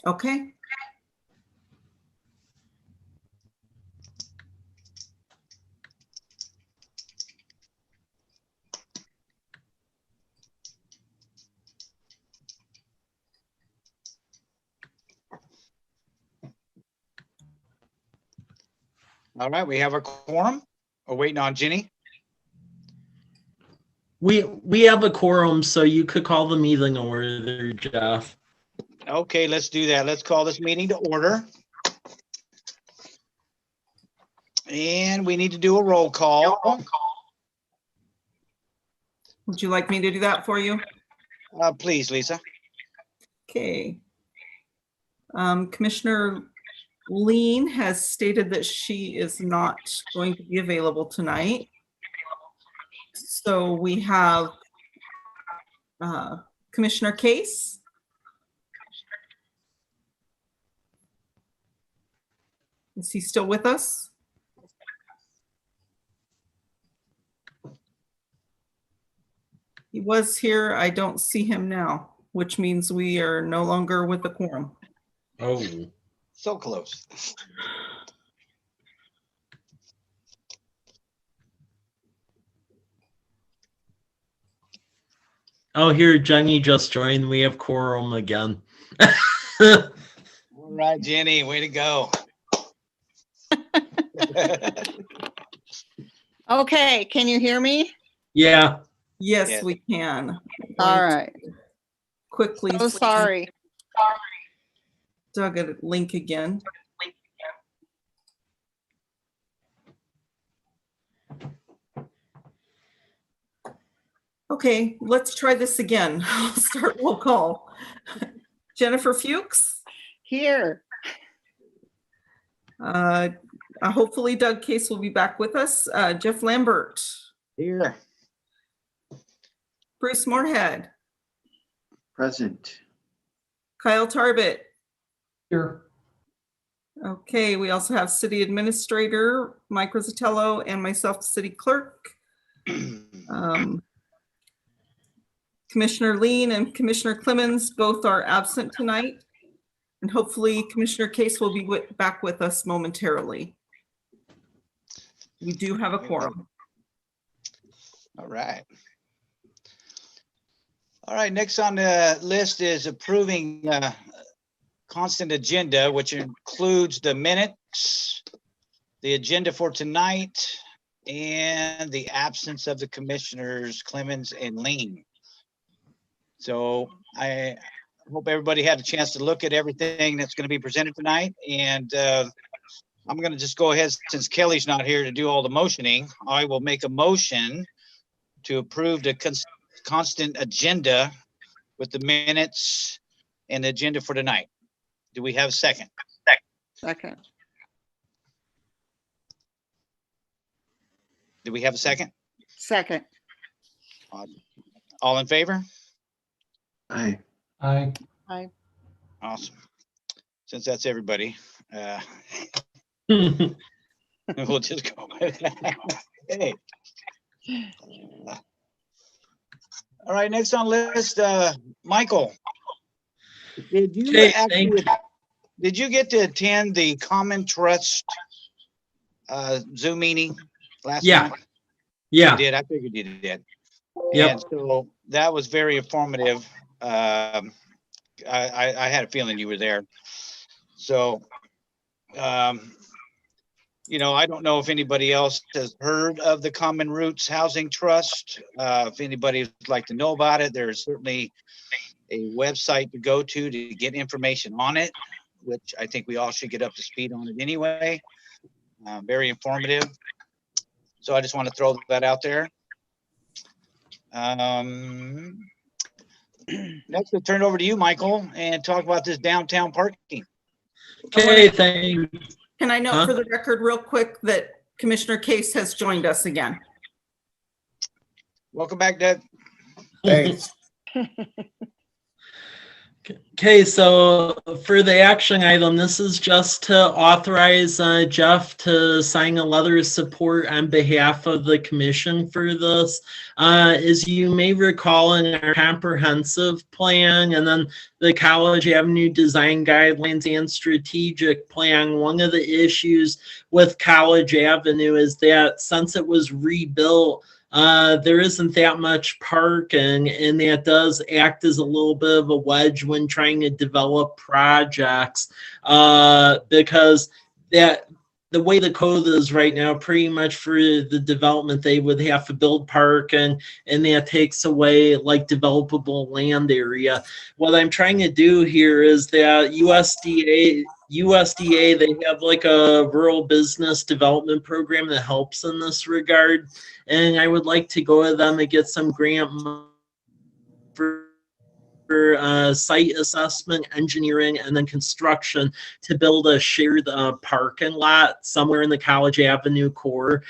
Okay. All right, we have a quorum. We're waiting on Ginny. We have a quorum, so you could call the meeting order, Jeff. Okay, let's do that. Let's call this meeting to order. And we need to do a roll call. Would you like me to do that for you? Please, Lisa. Okay. Commissioner Lean has stated that she is not going to be available tonight. So we have Commissioner Case. Is he still with us? He was here. I don't see him now, which means we are no longer with the quorum. Oh. So close. Oh, here, Jenny just joined. We have quorum again. All right, Jenny, way to go. Okay, can you hear me? Yeah. Yes, Yes. we can. All right. Quickly. So sorry. Doug a link again. Okay, let's try this again. I'll start roll call. Jennifer Fuchs. Here. Hopefully Doug Case will be back with us. Jeff Lambert, Here. Bruce Moorhead, Present. Kyle Tarbett. Here. Okay, we also have City Administrator Mike Rosatello and myself, City Clerk. Commissioner Lean and Commissioner Clemens both are absent tonight. And hopefully Commissioner Case will be back with us momentarily. We do have a quorum. All right. All right, next on the list is approving constant agenda, which includes the minutes, the agenda for tonight, and the absence of the commissioners Clemens and Lean. So I hope everybody had a chance to look at everything that's going to be presented tonight. And I'm going to just go ahead, since Kelly's not here to do all the motioning, I will make a motion to approve the constant agenda with the minutes and the agenda for tonight. Do we have a second? Second. Do we have a second? Second. All in favor? Aye. Aye. Awesome. Since that's everybody, we'll just go with that. Hey. All right, next on list, Michael. Did you Okay, actually, did you get to attend the Common Trust Zoom meeting last Yeah. night? Yeah. You did. I figured you did. Yep. And so that was very informative. I had a feeling you were there. So, you know, I don't know if anybody else has heard of the Common Roots Housing Trust. If anybody would like to know about it, there's certainly a website to go to get information on it, which I think we all should get up to speed on it anyway. Very informative. So I just want to throw that out there. Next, I'll turn it over to you, Michael, and talk about this downtown parking. Okay, thank. Can I note Huh? for the record real quick that Commissioner Case has joined us again? Welcome back, Doug. Thanks. Okay, so for the action item, this is just to authorize Jeff to sign a letter of support on behalf of the commission for this. As you may recall, in our comprehensive plan and then the College Avenue design guidelines and strategic plan, one of the issues with College Avenue is that since it was rebuilt, there isn't that much parking, and that does act as a little bit of a wedge when trying to develop projects, because that the way the code is right now, pretty much for the development, they would have to build parking, and that takes away like developable land area. What I'm trying to do here is that USDA, they have like a rural business development program that helps in this regard. And I would like to go to them and get some grant money for site assessment, engineering, and then construction to build a shared parking lot somewhere in the College Avenue core.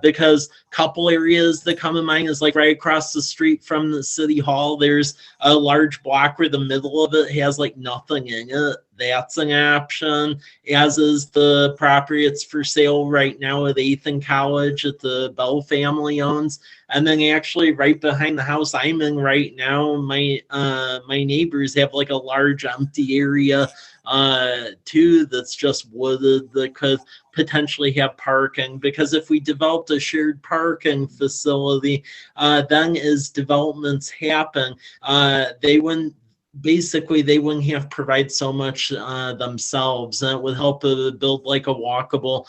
Because a couple areas that come to mind is like right across the street from the city hall, there's a large block where the middle of it has like nothing in it. That's an option, as is the property it's for sale right now at 8th and College that the Bell family owns. And then actually right behind the house I'm in right now, my neighbors have like a large empty area too that's just wooded that could potentially have parking. Because if we developed a shared parking facility, then as developments happen, they wouldn't have to provide so much themselves, and it would help build like a walkable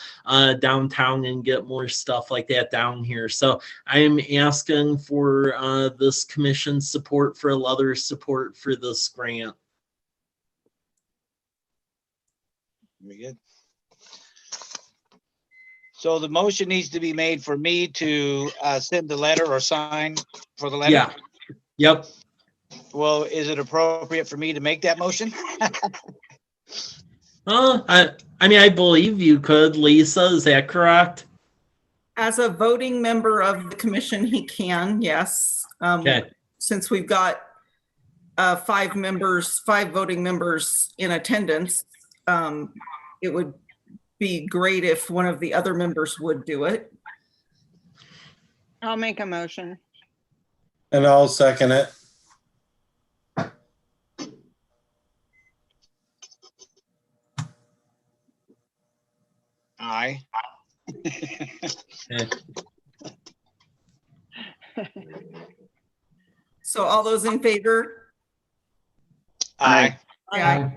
downtown and get more stuff like that down here. So I'm asking for this commission's support for a letter of support for this grant. Very good. So the motion needs to be made for me to send the letter or sign for the letter? Yeah. Yep. Well, is it appropriate for me to make that motion? I mean, I believe you could, Lisa. Is that correct? As a voting member of the commission, he can, yes. Okay. Since we've got 5 voting members in attendance, it would be great if one of the other members would do it. I'll make a motion. And I'll second it. Aye. Okay. So all those in favor? Aye. Aye.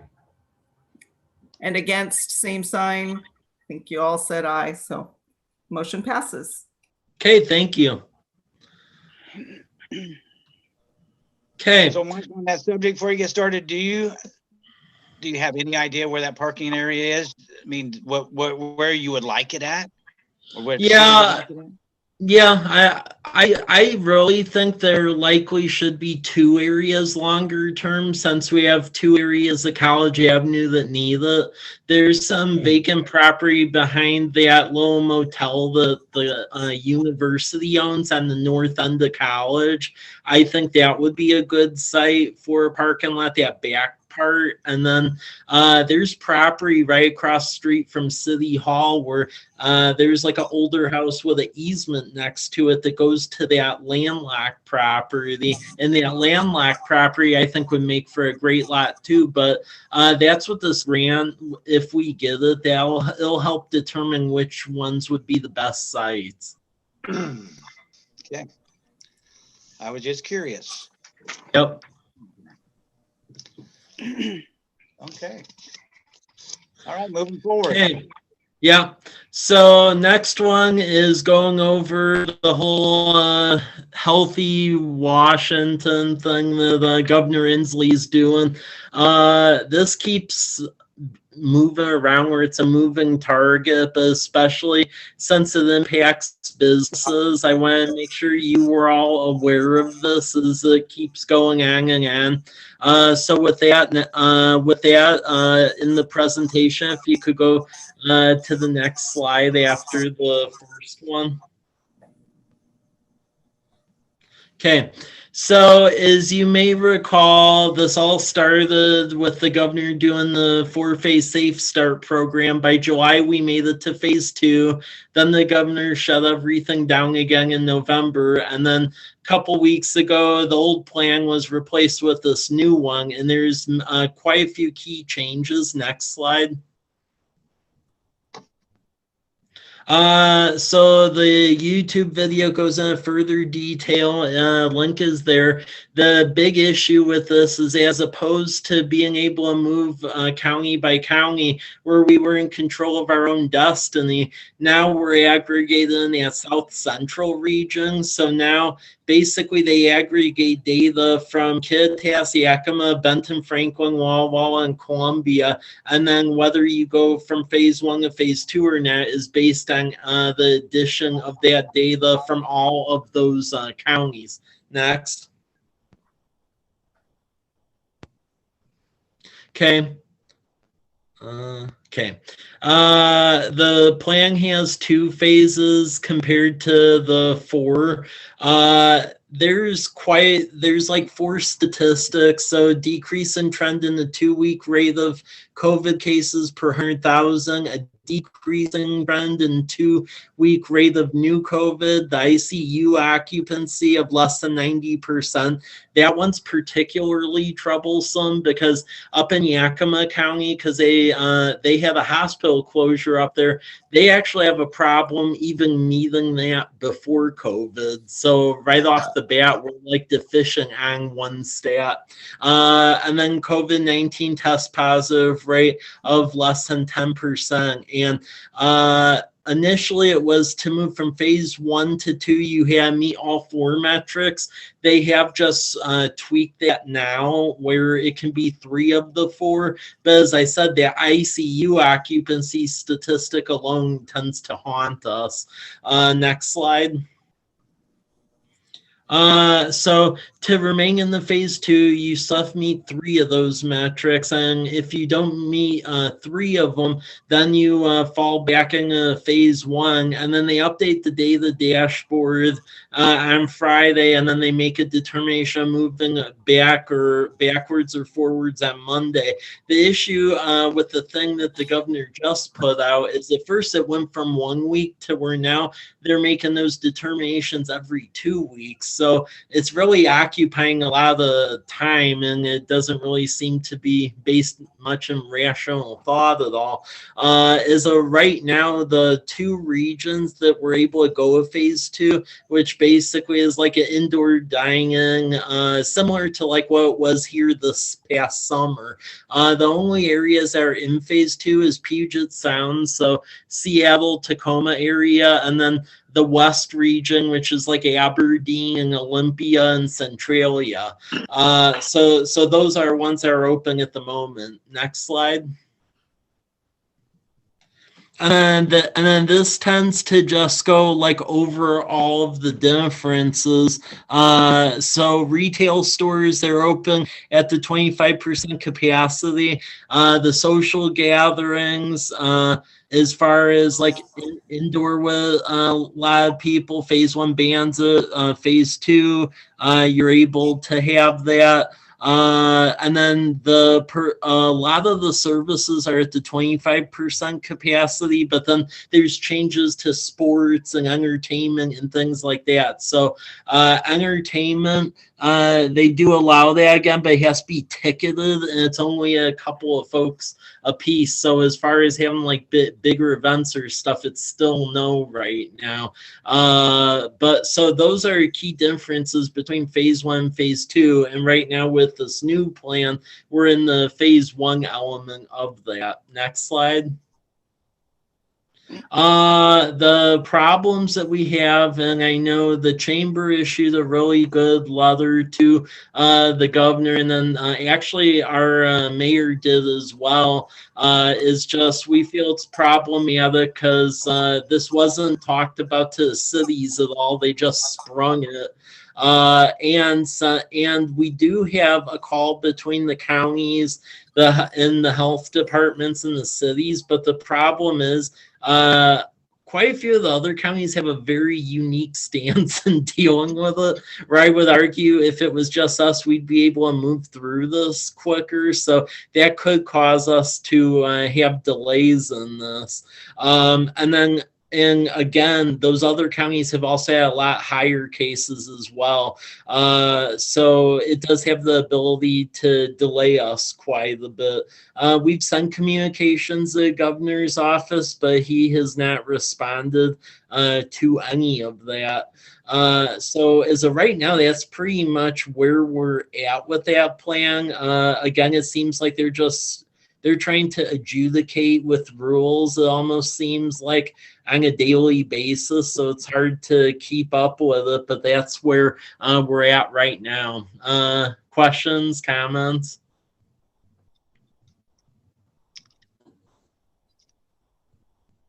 And against, same sign. I think you all said aye, so motion passes. Okay, thank you. Okay. So Mike, on that subject, before you get started, do you have any idea where that parking area is? I mean, where you would like it at? Or where Yeah. Yeah, I really think there likely should be 2 areas longer term, since we have 2 areas of College Avenue that need it. There's some vacant property behind that little motel that the university owns on the north end of College. I think that would be a good site for a parking lot, that back part. And then there's property right across the street from City Hall where there's like an older house with an easement next to it that goes to that landlocked property. And that landlocked property I think would make for a great lot too. But that's what this grant, if we get it, it'll help determine which ones would be the best sites. Okay. I was just curious. Yep. Okay. All right, moving forward. Okay. Yeah. So next one is going over the whole healthy Washington thing that Governor Inslee's doing. This keeps moving around where it's a moving target, but especially since it impacts businesses, I want to make sure you were all aware of this as it keeps going on and on. So with that, in the presentation, if you could go to the next slide after the first one. Okay, so as you may recall, this all started with the governor doing the 4-phase Safe Start program. By July, we made it to phase 2. Then the governor shut everything down again in November. And then a couple weeks ago, the old plan was replaced with this new one. And there's quite a few key changes. Next slide. So the YouTube video goes into further detail. Link is there. The big issue with this is, as opposed to being able to move county by county where we were in control of our own destiny, now we're aggregated in that South Central region. So now basically they aggregate data from Kittitas, Yakima, Benton, Franklin, Walla Walla, and Columbia. And then whether you go from phase 1 to phase 2 or not is based on the addition of that data from all of those counties. Next. Okay. Okay. The plan has 2 phases compared to the 4. There's like 4 statistics. So decrease in trend in the 2-week rate of COVID cases per 100,000, a decreasing trend in 2-week rate of new COVID, the ICU occupancy of less than 90%. That one's particularly troublesome because up in Yakima County, because they have a hospital closure up there, they actually have a problem even meeting that before COVID. So right off the bat, we're like deficient on one stat. And then COVID-19 test positive rate of less than 10%. And initially it was to move from phase 1 to 2, you had to meet all 4 metrics. They have just tweaked that now where it can be 3 of the 4. But as I said, the ICU occupancy statistic alone tends to haunt us. Next slide. So to remain in the phase 2, you still have to meet 3 of those metrics. And if you don't meet 3 of them, then you fall back into phase 1. And then they update the data dashboard on Friday, and then they make a determination moving back or backwards or forwards on Monday. The issue with the thing that the governor just put out is at first it went from 1 week to where now they're making those determinations every 2 weeks. So it's really occupying a lot of time, and it doesn't really seem to be based much in rational thought at all. As of right now, the 2 regions that were able to go with phase 2, which basically is like an indoor dining, similar to like what it was here this past summer. The only areas that are in phase 2 is Puget Sound, so Seattle, Tacoma area, and then the West region, which is like Aberdeen and Olympia and Centralia. So those are ones that are open at the moment. Next slide. And then this tends to just go like over all of the differences. So retail stores, they're open at the 25% capacity. The social gatherings, as far as like indoor with a lot of people, phase 1 bans it, phase 2, you're able to have that. And then a lot of the services are at the 25% capacity, but then there's changes to sports and entertainment and things like that. So entertainment, they do allow that again, but it has to be ticketed, and it's only a couple of folks a piece. So as far as having like bigger events or stuff, it's still no right now. But so those are key differences between phase 1 and phase 2. And right now with this new plan, we're in the phase 1 element of that. Next slide. The problems that we have, and I know the chamber issued a really good letter to the governor, and then actually our mayor did as well, is just we feel it's problematic because this wasn't talked about to the cities at all. They just sprung it. And we do have a call between the counties and the health departments and the cities, but the problem is quite a few of the other counties have a very unique stance in dealing with it, where I would argue if it was just us, we'd be able to move through this quicker. So that could cause us to have delays in this. And again, those other counties have also had a lot higher cases as well. So it does have the ability to delay us quite a bit. We've sent communications to the governor's office, but he has not responded to any of that. So as of right now, that's pretty much where we're at with that plan. Again, it seems like they're trying to adjudicate with rules, it almost seems like, on a daily basis. So it's hard to keep up with it, but that's where we're at right now. Questions, comments?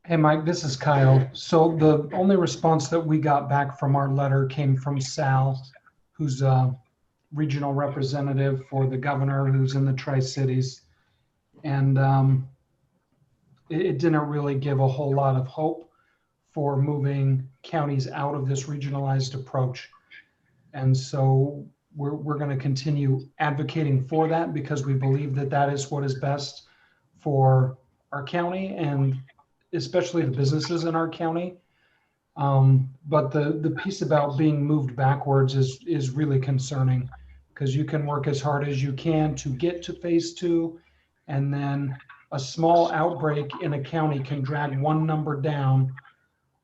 Hey, Mike, this is Kyle. So the only response that we got back from our letter came from Sal, who's a regional representative for the governor who's in the Tri-Cities. And it didn't really give a whole lot of hope for moving counties out of this regionalized approach. And so we're going to continue advocating for that because we believe that that is what is best for our county and especially the businesses in our county. But the piece about being moved backwards is really concerning because you can work as hard as you can to get to phase 2, and then a small outbreak in a county can drag one number down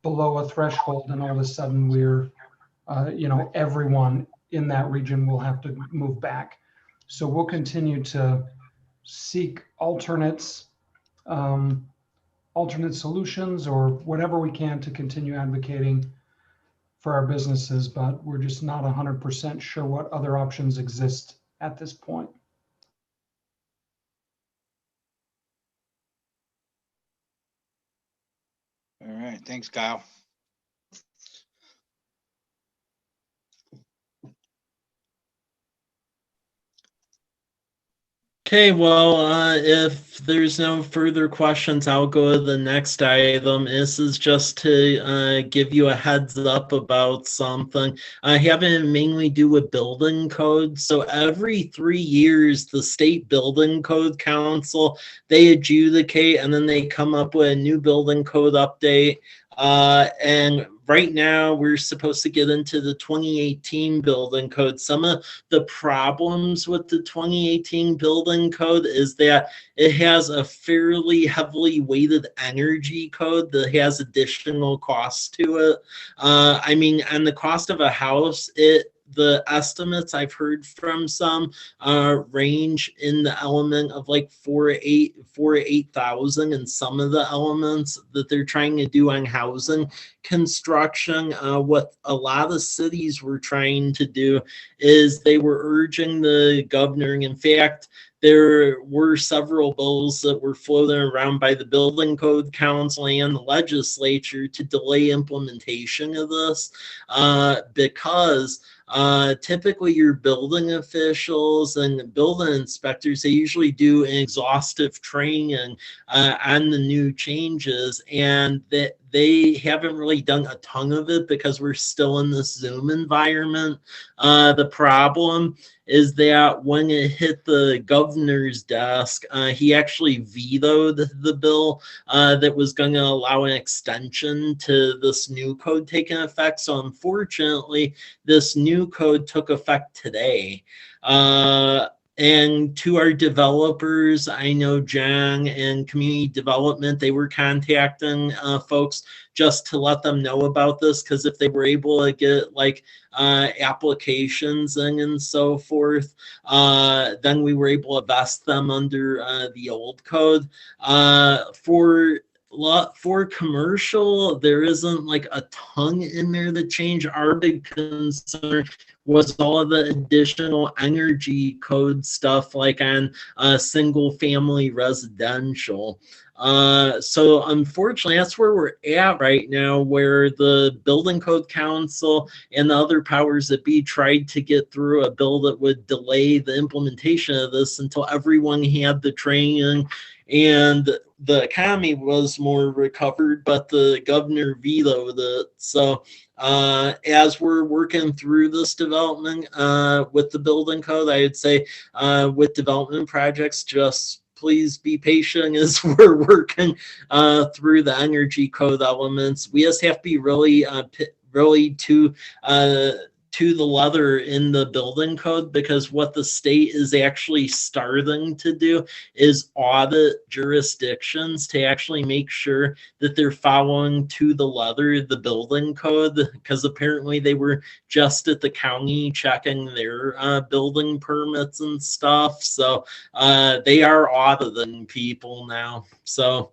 below a threshold, and all of a sudden we're, everyone in that region will have to move back. So we'll continue to seek alternate solutions or whatever we can to continue advocating for our businesses, but we're just not 100% sure what other options exist at this point. All right, thanks, Kyle. Okay, well, if there's no further questions, I'll go to the next item. This is just to give you a heads up about something. Having to mainly do with building code. So every 3 years, the State Building Code Council, they adjudicate and then they come up with a new building code update. And right now, we're supposed to get into the 2018 building code. Some of the problems with the 2018 building code is that it has a fairly heavily weighted energy code that has additional costs to it. And the cost of a house, the estimates I've heard from some range in the element of like 4,000 to 8,000 in some of the elements that they're trying to do on housing construction. What a lot of cities were trying to do is they were urging the governor. In fact, there were several bills that were floating around by the Building Code Council and the legislature to delay implementation of this because typically your building officials and building inspectors, they usually do an exhaustive training on the new changes, and that they haven't really done a ton of it because we're still in this Zoom environment. The problem is that when it hit the governor's desk, he actually vetoed the bill that was going to allow an extension to this new code taking effect. So unfortunately, this new code took effect today. And to our developers, I know John and community development, they were contacting folks just to let them know about this, because if they were able to get like applications and so forth, then we were able to vest them under the old code. For commercial, there isn't like a ton in there to change. Our big concern was all of the additional energy code stuff, like on single family residential. So unfortunately, that's where we're at right now, where the Building Code Council and the other powers that be tried to get through a bill that would delay the implementation of this until everyone had the training and the economy was more recovered, but the governor vetoed it. So as we're working through this development with the building code, I would say with development projects, just please be patient as we're working through the energy code elements. We just have to be really to the leather in the building code, because what the state is actually starting to do is audit jurisdictions to actually make sure that they're following to the leather the building code, because apparently they were just at the county checking their building permits and stuff. So they are auditing people now. So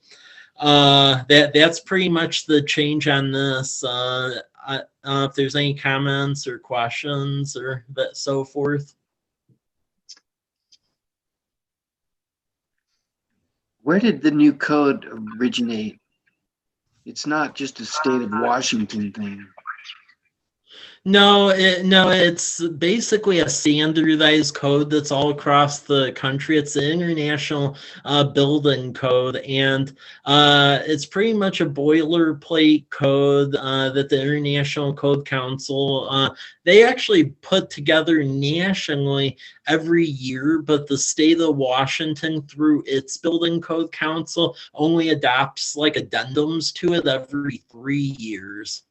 that's pretty much the change on this. If there's any comments or questions or that so forth. Where did the new code originate? It's not just a state of Washington thing. No, it's basically a standardized code that's all across the country. It's the International Building Code, and it's pretty much a boilerplate code that the International Code Council, they actually put together nationally every year, but the state of Washington, through its Building Code Council, only adopts like addendums to it every 3 years.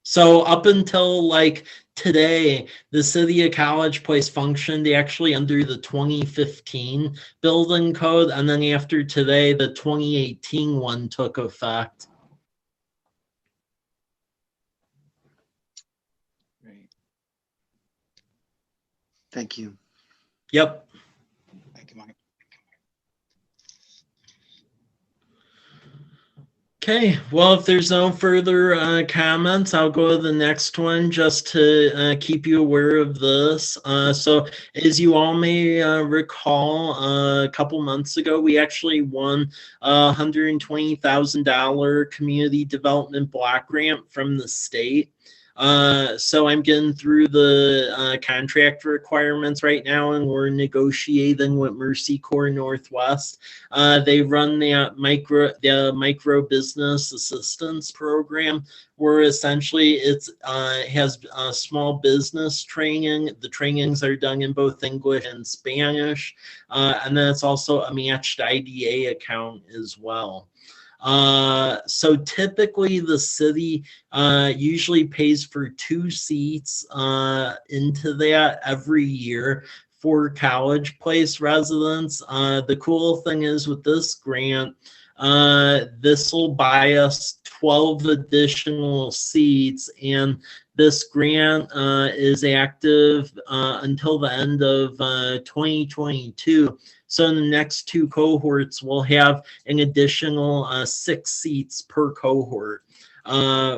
So up until like today, the city of College Place functioned actually under the 2015 building code. And then after today, the 2018 one took effect. Great. Thank you. Yep. Thank you, Mike. Okay, well, if there's no further comments, I'll go to the next one just to keep you aware of this. So as you all may recall, a couple months ago, we actually won a $120,000 community development block grant from the state. So I'm getting through the contract requirements right now, and we're negotiating with Mercy Corps Northwest. They run the micro business assistance program, where essentially it's has small business training. The trainings are done in both English and Spanish, and then it's also a matched IDA account as well. So typically the city usually pays for 2 seats into that every year for College Place residents. The cool thing is with this grant, this will buy us 12 additional seats, and this grant is active until the end of 2022. So in the next 2 cohorts, we'll have an additional 6 seats per cohort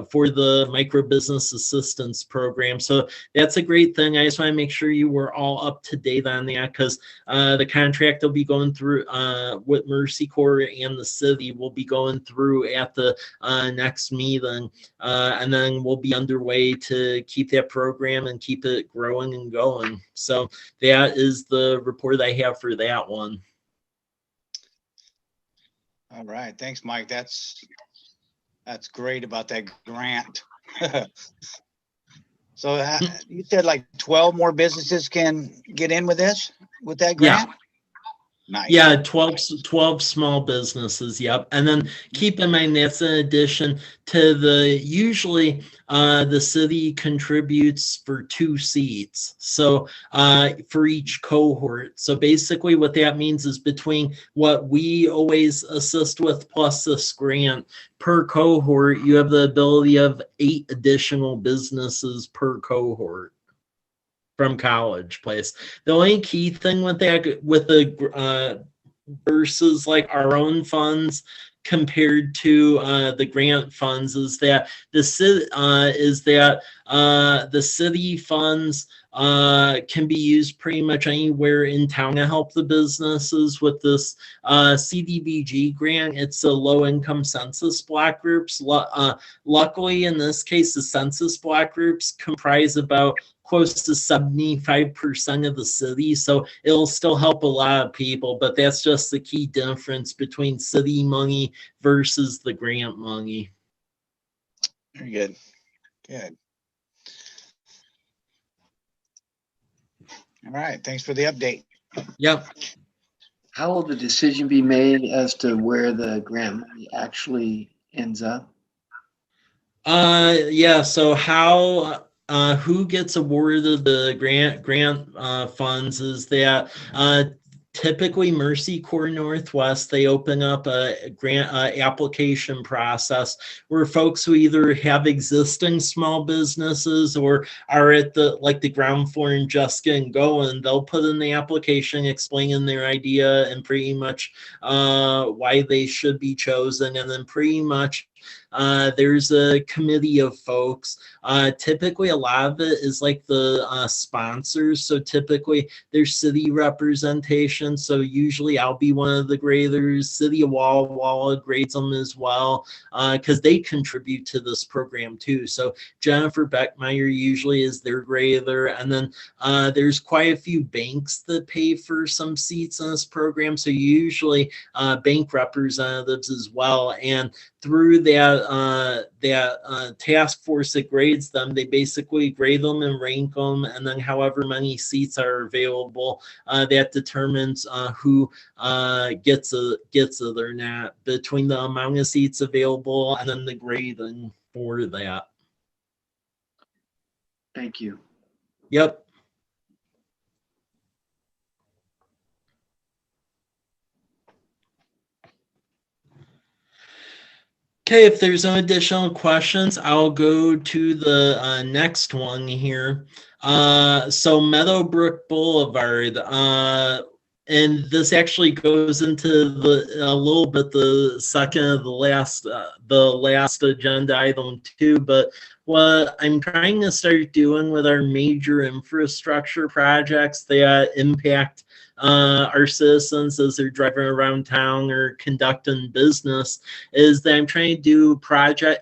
for the micro business assistance program. So that's a great thing. I just want to make sure you were all up to date on that, because the contract will be going through with Mercy Corps and the city will be going through at the next meeting, and then we'll be underway to keep that program and keep it growing and going. So that is the report I have for that one. All right, thanks, Mike. That's great about that grant. So you said like 12 more businesses can get in with that grant? Yeah. Nice. Yeah, 12 small businesses, yep. And then keep in mind that's in addition to usually the city contributes for 2 seats. So for each cohort. So basically what that means is between what we always assist with plus this grant, per cohort, you have the ability of 8 additional businesses per cohort from College Place. The only key thing with that, with the versus like our own funds compared to the grant funds, is that the city funds can be used pretty much anywhere in town to help the businesses. With this CDBG grant, it's a low-income census block groups. Luckily, in this case, the census block groups comprise about close to 75% of the city. So it'll still help a lot of people, but that's just the key difference between city money versus the grant money. Very good. Good. All right, thanks for the update. Yep. How will the decision be made as to where the grant money actually ends up? Yeah, so how who gets awarded the grant funds is that typically Mercy Corps Northwest, they open up a grant application process where folks who either have existing small businesses or are at the ground floor and just getting going, they'll put in the application explaining their idea and pretty much why they should be chosen, and then pretty much there's a committee of folks. Typically, a lot of it is like the sponsors. So typically, there's city representation. So usually, I'll be one of the graders. City of Walla Walla grades them as well because they contribute to this program too. So Jennifer Beckmeyer usually is their grader, and then there's quite a few banks that pay for some seats in this program. So usually bank representatives as well, and through that task force that grades them, they basically grade them and rank them, and then however many seats are available, that determines who gets it or not between the amount of seats available and then the grading for that. Thank you. Yep. Okay, if there's no additional questions, I'll go to the next one here. So Meadowbrook Boulevard, and this actually goes into a little bit the second of the last agenda item too. But what I'm trying to start doing with our major infrastructure projects that impact our citizens as they're driving around town or conducting business is that I'm trying to do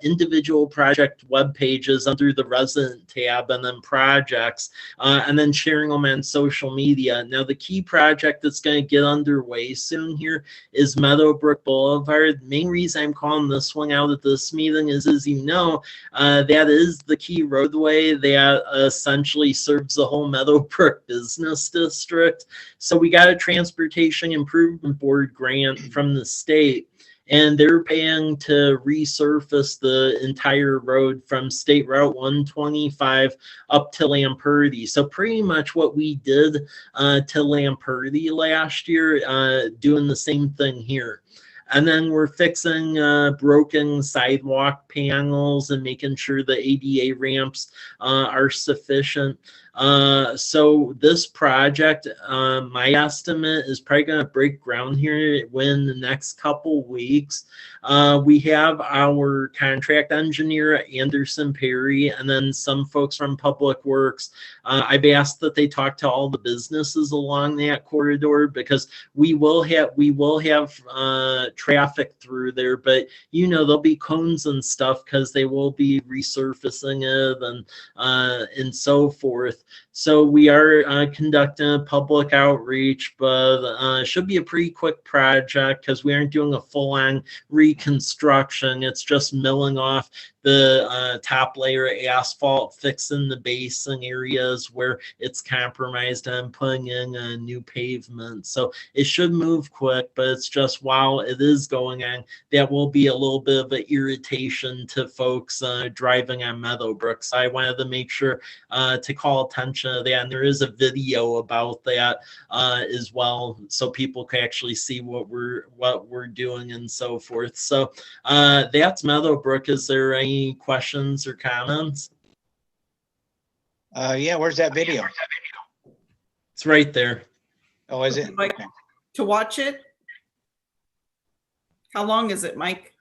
individual project web pages under the resident tab and then projects, and then sharing them on social media. Now, the key project that's going to get underway soon here is Meadowbrook Boulevard. The main reason I'm calling this one out at this meeting is, as you know, that is the key roadway that essentially serves the whole Meadowbrook business district. So we got a transportation improvement board grant from the state, and they're paying to resurface the entire road from State Route 125 up to Lamperty. So pretty much what we did to Lamperty last year, doing the same thing here. And then we're fixing broken sidewalk panels and making sure the ADA ramps are sufficient. So this project, my estimate is probably going to break ground here within the next couple weeks. We have our contract engineer, Anderson Perry, and then some folks from Public Works. I've asked that they talk to all the businesses along that corridor because we will have traffic through there, but there'll be cones and stuff because they will be resurfacing it and so forth. So we are conducting a public outreach, but should be a pretty quick project because we aren't doing a full-on reconstruction. It's just milling off the top layer of asphalt, fixing the basing areas where it's compromised, and putting in a new pavement. So it should move quick, but it's just while it is going on, that will be a little bit of an irritation to folks driving on Meadowbrook. So I wanted to make sure to call attention to that, and there is a video about that as well, so people can actually see what we're doing and so forth. So that's Meadowbrook. Is there any questions or comments? Yeah, where's that video? It's right there. Oh, is it? Mike, Okay. to watch it? How long is it, Mike?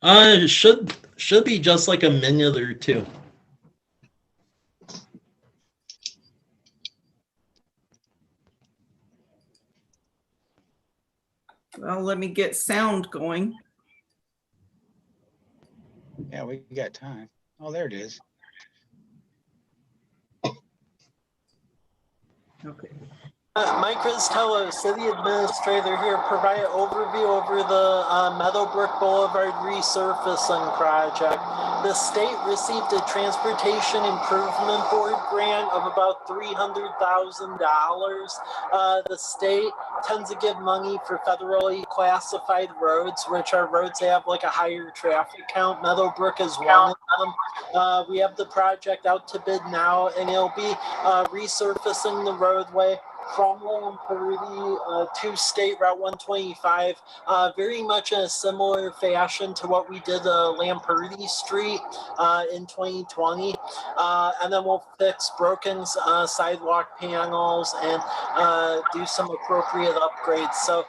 It should be just like a minute or two. Well, let me get sound going. Yeah, we got time. Oh, there it is. Okay. Mike Riztello, City Administrator here, provide an overview over the Meadowbrook Boulevard resurfacing project. The state received a Transportation Improvement Board grant of about $300,000. The state tends to give money for federally classified roads, which are roads that have like a higher traffic count. Meadowbrook is one of them. We have the project out to bid now, and it'll be resurfacing the roadway from Lamperty to State Route 125, very much in a similar fashion to what we did Lamperty Street in 2020. And then we'll fix broken sidewalk panels and do some appropriate upgrades. So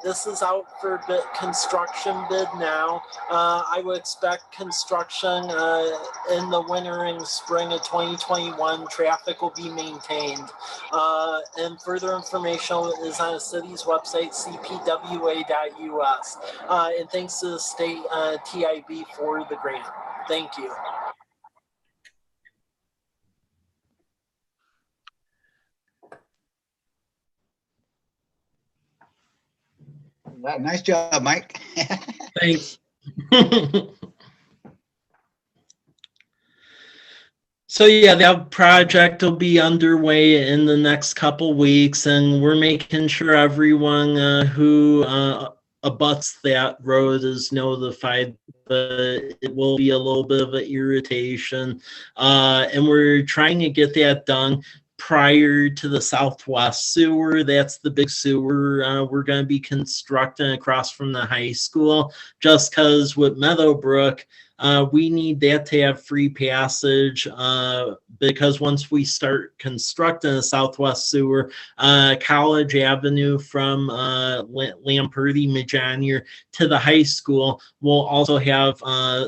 this is out for construction bid now. I would expect construction in the winter and spring of 2021. Traffic will be maintained. And further information is on the city's website, cpwa.us. And thanks to the state TIB for the grant. Thank you. Nice job, Mike. Thanks. So yeah, that project will be underway in the next couple weeks, and we're making sure everyone who abuts that road is notified, but it will be a little bit of an irritation. And we're trying to get that done prior to the Southwest sewer. That's the big sewer we're going to be constructing across from the high school, just because with Meadowbrook, we need that to have free passage because once we start constructing the Southwest sewer, College Avenue from Lamperty, Majanier to the high school will also have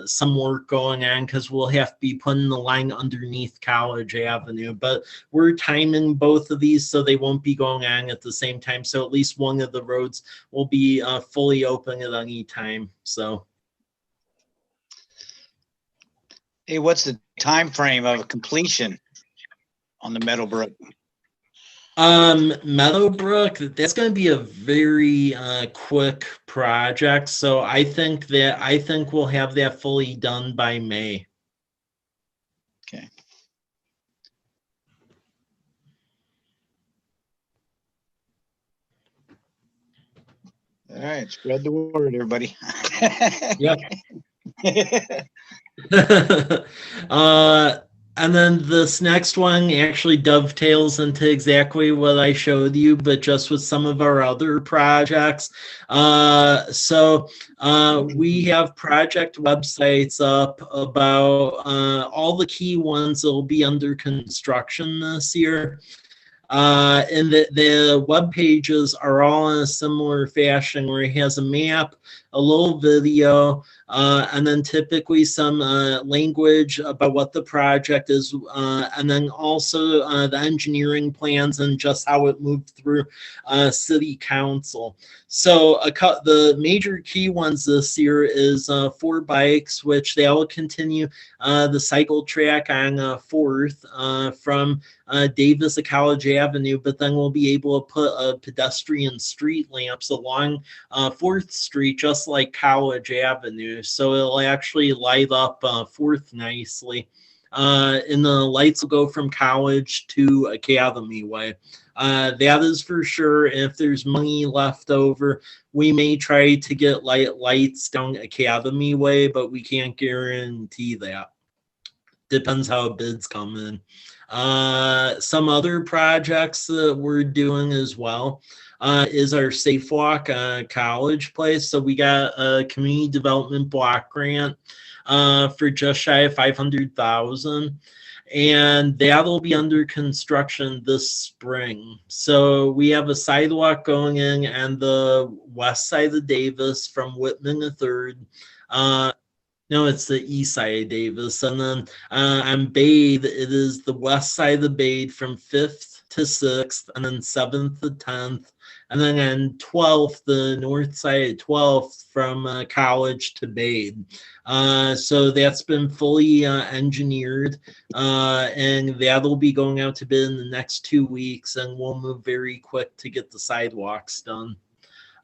some work going on because we'll have to be putting the line underneath College Avenue. But we're timing both of these so they won't be going on at the same time. So at least one of the roads will be fully open at any time. So. Hey, what's the time frame of completion on the Meadowbrook? Meadowbrook, that's going to be a very quick project. So I think we'll have that fully done by May. Okay. All right, spread the word, everybody. Yep. And then this next one actually dovetails into exactly what I showed you, but just with some of our other projects. So we have project websites up about all the key ones that will be under construction this year. And the web pages are all in a similar fashion where it has a map, a little video, and then typically some language about what the project is, and then also the engineering plans and just how it moved through city council. So the major key ones this year is 4 bikes, which they will continue the cycle track on 4th from Davis to College Avenue, but then we'll be able to put pedestrian street lamps along 4th Street, just like College Avenue. So it'll actually light up 4th nicely. And the lights will go from College to Academy Way. That is for sure. If there's money left over, we may try to get lights down Academy Way, but we can't guarantee that. Depends how bids come in. Some other projects that we're doing as well is our Safe Walk College Place. So we got a community development block grant for just shy of $500,000, and that'll be under construction this spring. So we have a sidewalk going in on the west side of Davis from Whitman to 3rd. No, it's the east side of Davis. And then on Bade, it is the west side of the Bade from 5th to 6th, and then 7th to 10th. And then on 12th, the north side at 12th from College to Bade. So that's been fully engineered, and that'll be going out to bid in the next 2 weeks, and we'll move very quick to get the sidewalks done.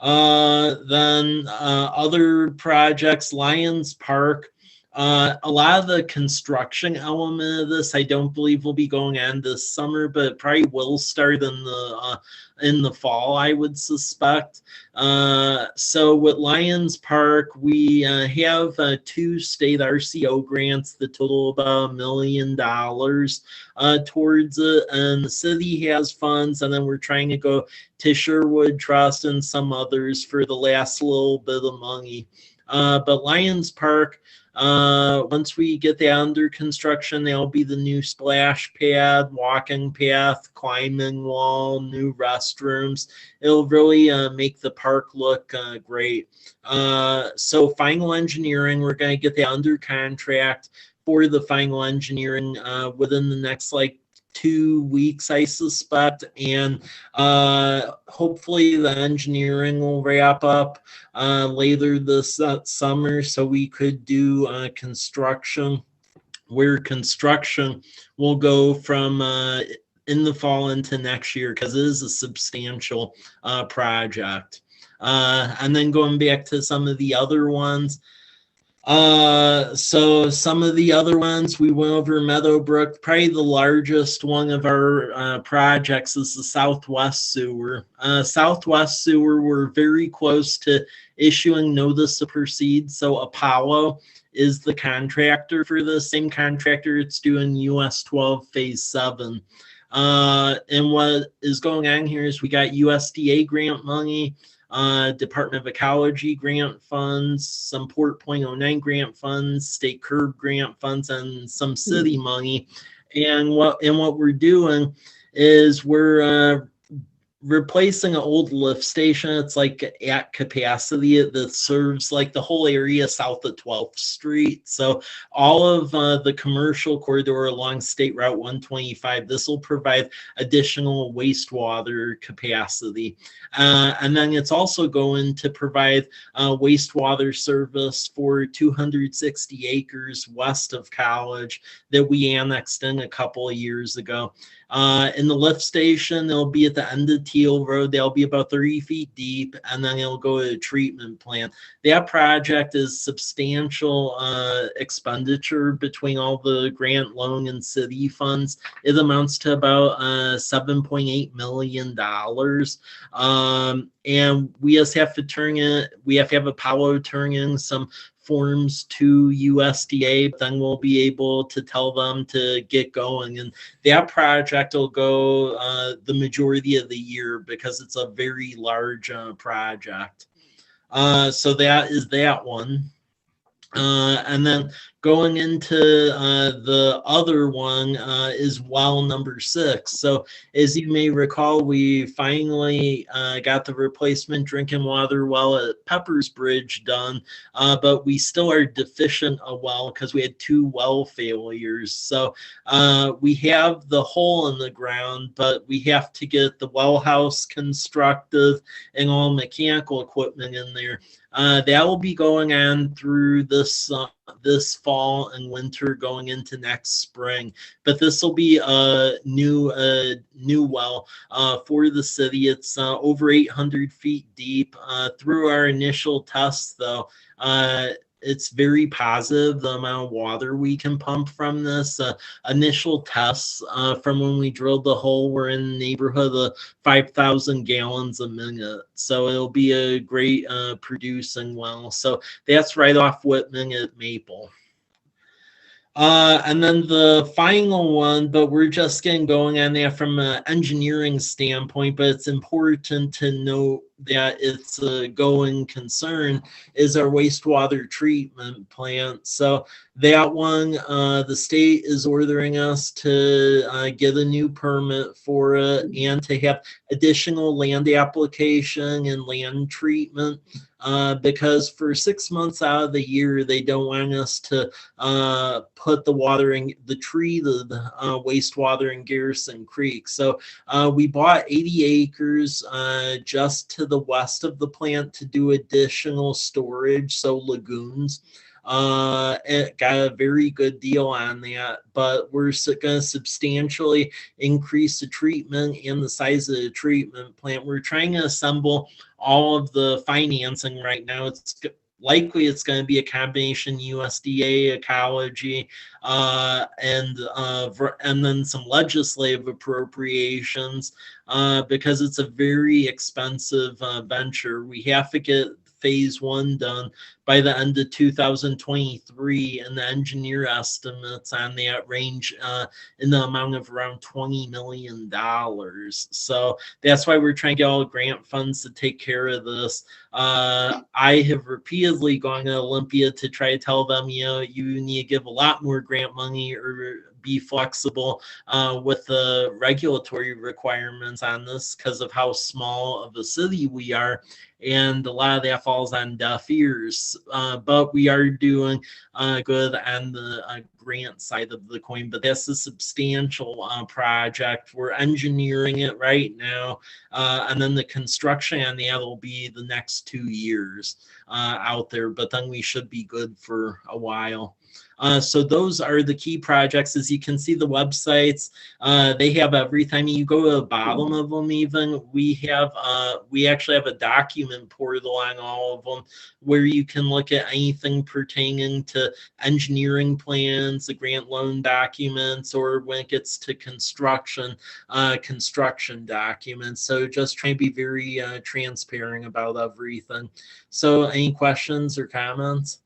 Then other projects, Lions Park. A lot of the construction element of this, I don't believe will be going on this summer, but it probably will start in the fall, I would suspect. So with Lions Park, we have 2 state RCO grants that total about $1 million towards it, and the city has funds, and then we're trying to go to Sherwood Trust and some others for the last little bit of money. But Lions Park, once we get that under construction, there'll be the new splash pad, walking path, climbing wall, new restrooms. It'll really make the park look great. So final engineering, we're going to get that under contract for the final engineering within the next 2 weeks, I suspect, and hopefully the engineering will wrap up later this summer, so we could do construction, where construction will go from in the fall into next year, because it is a substantial project. And then going back to some of the other ones. So some of the other ones, we went over Meadowbrook. Probably the largest one of our projects is the Southwest Sewer. Southwest Sewer, we're very close to issuing notice to proceed. So Apollo is the contractor for the same contractor. It's doing US 12 Phase 7. And what is going on here is we got USDA grant money, Department of Ecology grant funds, some Port .09 grant funds, state curb grant funds, and some city money. And what we're doing is we're replacing an old lift station. It's at capacity that serves the whole area south of 12th Street. So all of the commercial corridor along State Route 125, this will provide additional wastewater capacity. And then it's also going to provide wastewater service for 260 acres west of College that we annexed in a couple of years ago. In the lift station, they'll be at the end of Teal Road. They'll be about 30 feet deep, and then it'll go to a treatment plant. That project is substantial expenditure between all the grant, loan, and city funds. It amounts to about $7.8 million. And we just have to have Apollo turn in some forms to USDA, but then we'll be able to tell them to get going. And that project will go the majority of the year because it's a very large project. So that is that one. And then going into the other one is well number 6. So as you may recall, we finally got the replacement drinking water well at Peppers Bridge done, but we still are deficient a well because we had 2 well failures. So we have the hole in the ground, but we have to get the well house constructed and all mechanical equipment in there. That will be going on through this fall and winter, going into next spring. But this will be a new well for the city. It's over 800 feet deep. Through our initial tests, though, it's very positive the amount of water we can pump from this. Initial tests from when we drilled the hole were in the neighborhood of 5,000 gallons a minute. So it'll be a great producing well. So that's right off Whitman at Maple. And then the final one, but we're just getting going on that from an engineering standpoint, but it's important to note that it's a going concern is our wastewater treatment plant. So that one, the state is ordering us to get a new permit for it and to have additional land application and land treatment. Because for 6 months out of the year, they don't want us to put the wastewater in Garrison Creek. So we bought 80 acres just to the west of the plant to do additional storage, so lagoons. It got a very good deal on that, but we're going to substantially increase the treatment and the size of the treatment plant. We're trying to assemble all of the financing right now. It's likely it's going to be a combination USDA, ecology, and then some legislative appropriations because it's a very expensive venture. We have to get phase 1 done by the end of 2023, and the engineer estimates on that range in the amount of around $20 million. So that's why we're trying to get all the grant funds to take care of this. I have repeatedly gone to Olympia to try to tell them, you need to give a lot more grant money or be flexible with the regulatory requirements on this because of how small of a city we are. And a lot of that falls on deaf ears. But we are doing good on the grant side of the coin. But that's a substantial project. We're engineering it right now. And then the construction on that will be the next 2 years out there. But then we should be good for a while. So those are the key projects. As you can see, the websites, they have everything. You go to the bottom of them even, we actually have a document portal on all of them where you can look at anything pertaining to engineering plans, the grant loan documents, or when it gets to construction documents. So just trying to be very transparent about everything. So any questions or comments?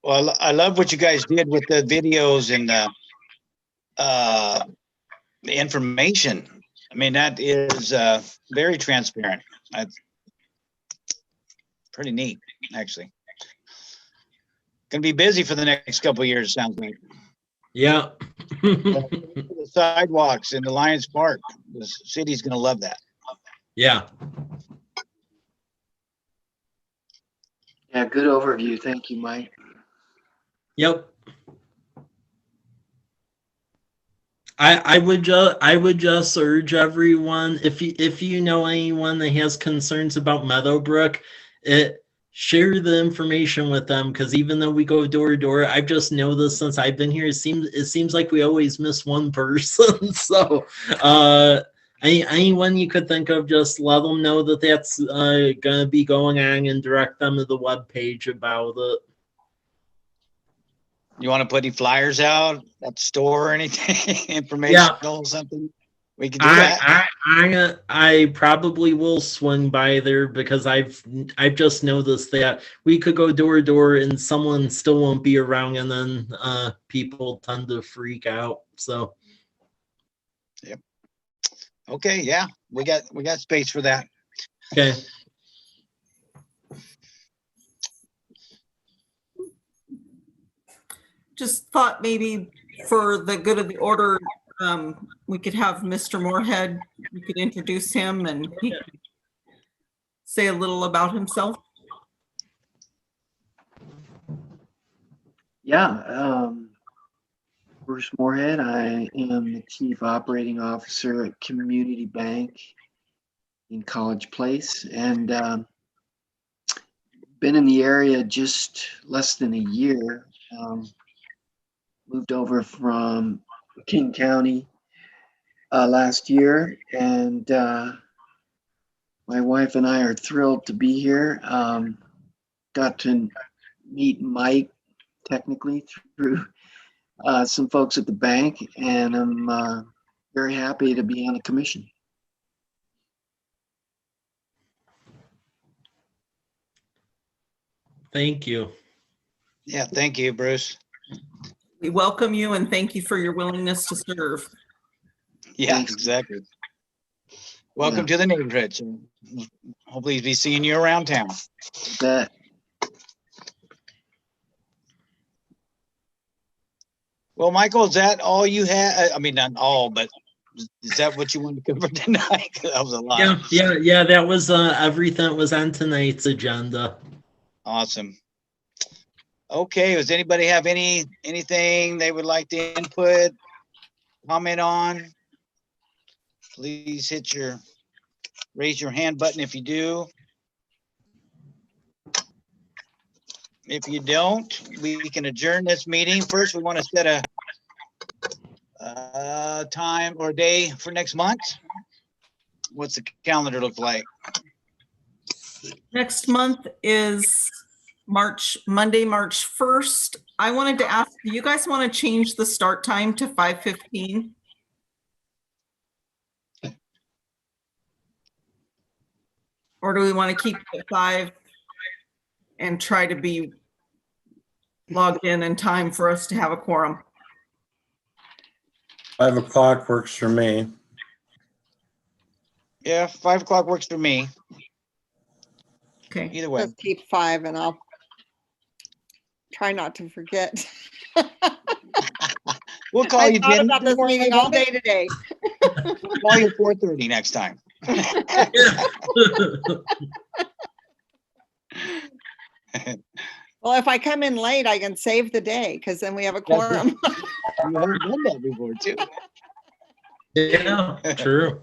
Well, I love what you guys did with the videos and the information. I mean, that is very transparent. Pretty neat, actually. Gonna be busy for the next couple of years, sounds like. Yeah. The sidewalks in the Lions Park, the city's gonna love that. Yeah. Yeah, good overview. Thank you, Mike. Yep. I would just urge everyone, if you know anyone that has concerns about Meadowbrook, share the information with them, because even though we go door to door, I've just noticed since I've been here, it seems like we always miss one person. So anyone you could think of, just let them know that that's gonna be going on and direct them to the webpage about it. You want to put any flyers out at the store or anything, informational, something? We can do that. I probably will swing by there because I've just noticed that we could go door to door and someone still won't be around, and then people tend to freak out. So. Yep. Okay. Yeah, we got space for that. Okay. Just thought maybe for the good of the order, we could have Mr. Moorhead, we could introduce him and he could say a little about himself. Yeah, Bruce Moorhead. I am the Chief Operating Officer at Community Bank in College Place, and been in the area just less than a year. Moved over from King County last year, and my wife and I are thrilled to be here. Got to meet Mike technically through some folks at the bank, and I'm very happy to be on the commission. Thank you. Yeah, thank you, Bruce. We welcome you and thank you for your willingness to serve. Yeah, Thanks. exactly. Welcome to the neighborhood. So hopefully be seeing you around town. That, Well, Michael, is that all you had? I mean, not all, but is that what you wanted to cover tonight? 'Cause that was a lot. Yeah, that was everything that was on tonight's agenda. Awesome. Okay, does anybody have anything they would like to input, comment on? Please raise your hand button if you do. If you don't, we can adjourn this meeting. First, we want to set a time or day for next month. What's the calendar look like? Next month is Monday, March 1st. I wanted to ask, do you guys want to change the start time to 5:15? Or do we want to keep it at 5 and try to be logged in time for us to have a quorum? 5 o'clock works for me. Yeah, 5 o'clock works for me. Okay, Either way. Let's keep 5 and I'll try not to forget. We'll call I you, thought Jen. about this meeting all day today. Call you 4:30 next time. Well, if I come in late, I can save the day because then we have a quorum. You haven't done that before, too. Yeah, true.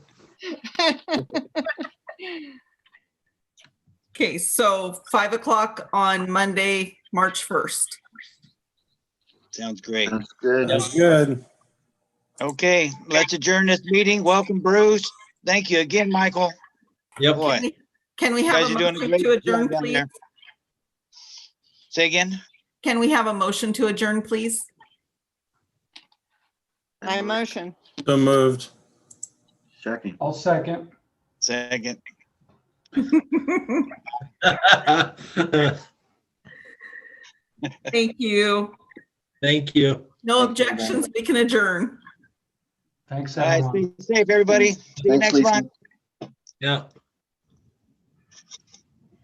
okay, so 5 o'clock on Monday, March 1st. Sounds great. that's good. That's good. Okay, let's adjourn this meeting. Welcome, Bruce. Thank you again, Michael. Yep. Boy, Can we you have guys a are doing a motion great to adjourn, job down please? there. Say again? Can we have a motion to adjourn, please? I motion. So moved. Second. I'll second. Second. Thank you. Thank you. No Thank you, objections, we can adjourn. Thanks, All right, everyone. stay safe, everybody. See you Thanks, next Lisa. month. Yeah.